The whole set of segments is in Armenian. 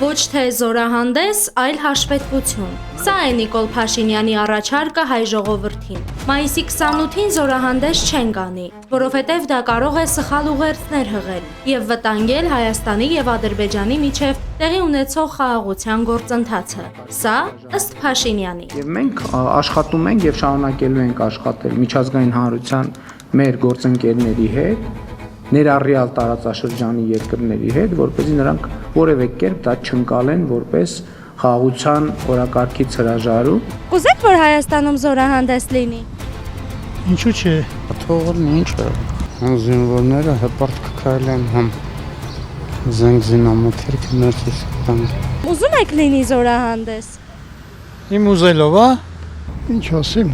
Ոչ թե զորահանդես, այլ հաշվետվություն։ Սա է Նիկոլ Փաշինյանի առաջարկը հայ ժողովրդին։ Մայիսի 28-ին զորահանդես չեն կանի, որովհետև դա կարող է սխալ ուղերձներ հղել եւ վտանգել Հայաստանի եւ Ադրբեջանի միջև տեղի ունեցող խաղաղության գործընթացը։ Սա ըստ Փաշինյանի։ Եվ մենք աշխատում ենք եւ շարունակելու ենք աշխատել միջազգային հանրության մեր գործընկերների հետ, ներառյալ տարածաշրջանի երկրների հետ, որպեսզի նրանք որևէ կերպ դա չընկալեն որպես խաղաղության օրակարգից հրաժարում։ Կուզեք, որ Հայաստանում զորահանդես լինի։ Ինչու՞ չէ։ Թողնի ինչ է։ Զինվորները հպարտ կքայլեն համ զինամթերքը ներսից տան։ Ուզում եք լինի զորահանդես։ Իմ ուզելով, հա։ Ինչ ասեմ,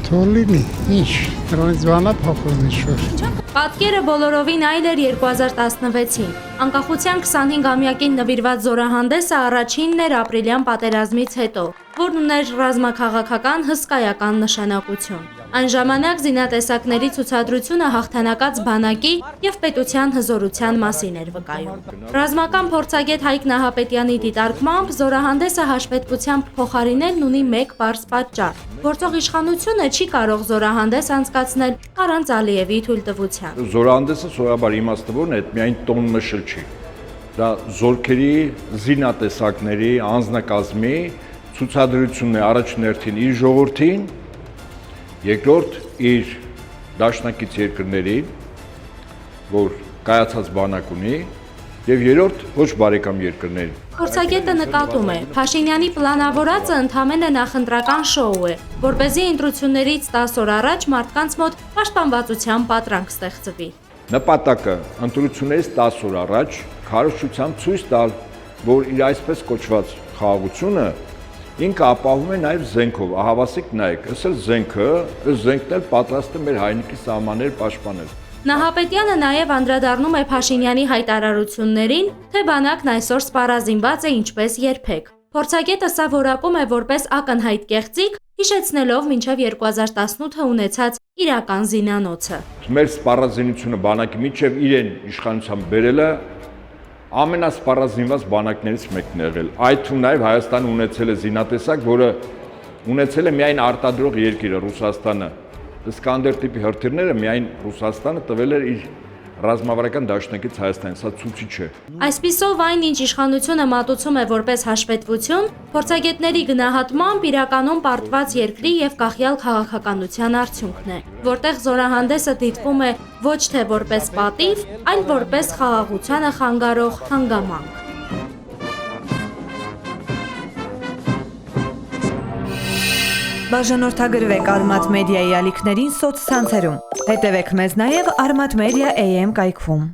թող լինի։ Ինչ, դրանից բանա փոխվում ինչ-որ։ Պատկերը բոլորովին այլ էր 2016-ին։ Անկախության 25-ամյակին նվիրված զորահանդեսը առաջինն էր ապրիլյան պատերազմից հետո, որն ուներ ռազմաքաղաքական հսկայական նշանակություն։ Այն ժամանակ զինատեսակների ցուցադրությունը հաղթանակած բանակի եւ պետության հզորության մասին էր վկայում։ Ռազմական փորձագետ Հայկ Նահապետյանի դիտարկմամբ զորահանդեսը հաշվետվությամբ փոխարինելն ունի մեկ պարզ պատճառ։ Գործող իշխանությունը չի կարող զորահանդես անցկացնել առանց Ալիևի թույլտվության։ Զորահանդեսը սովորաբար իմաստավորն է, միայն տոն մշել չի։ Դա զորքերի, զինատեսակների, անձնակազմի ցուցադրությունն է առաջին հերթին իր ժողովրդին, երկրորդ իր դաշնակից երկրներին, որ կայացած բանակ ունի, եւ երրորդ ոչ բարեկամ երկրներին։ Փորձագետը նկատում է, Փաշինյանի պլանավորածը ընդամենը նախընտրական շոու է, որպեսզի ընտրություններից 10 օր առաջ մարդկանց մոտ պաշտպանվածության պատրանք ստեղծվի։ Նպատակը ընտրություններից 10 օր առաջ քարոզչությամբ ցույց տալ, որ իր այսպես կոչված խաղաղությունը ինքը ապահովում է նաև զենքով, ահավասիկ նայեք, ըստ զենքը, ըստ զենքն էլ պատրաստ է մեր հայրենիքի սահմաններ պաշտպանել։ Նահապետյանը նաև անդրադառնում է Փաշինյանի հայտարարություններին, թե բանակն այսօր սպառազինված է ինչպես երբեք։ Փորձագետը սա որակում է որպես ակնհայտ կեղծիք, հիշեցնելով մինչև 2018-ը ունեցած իրական զինանոցը։ Մեր սպառազինությունը բանակի միջև իրեն իշխանությամբ բերելը ամենասպառազինված բանակներից մեկն է եղել։ Այդ թվում նաև Հայաստանը ունեցել է զինատեսակ, որը ունեցել է միայն արտադրող երկիրը Ռուսաստանը։ Սկանդեր տիպի հրթիռները միայն Ռուսաստանը տվել էր իր ռազմավարական դաշնակից Հայաստանին, սա ցույցիչ է։ Այսպիսով այն, ինչ իշխանությունը մատուցում է որպես հաշվետվություն, փորձագետների գնահատմամբ իրականում պարտված երկրի եւ կախյալ քաղաքականության արդյունքն է, որտեղ զորահանդեսը դիտվում է ոչ թե որպես պատիվ, այլ որպես խաղաղությանը խանգարող հանգամանք։ Բաժանորդագրվեք Արմատ մեդիայի ալիքներին սոցցանցերում։ Հետևեք մեզ նաև Արմատ մեդիա AM կայքում։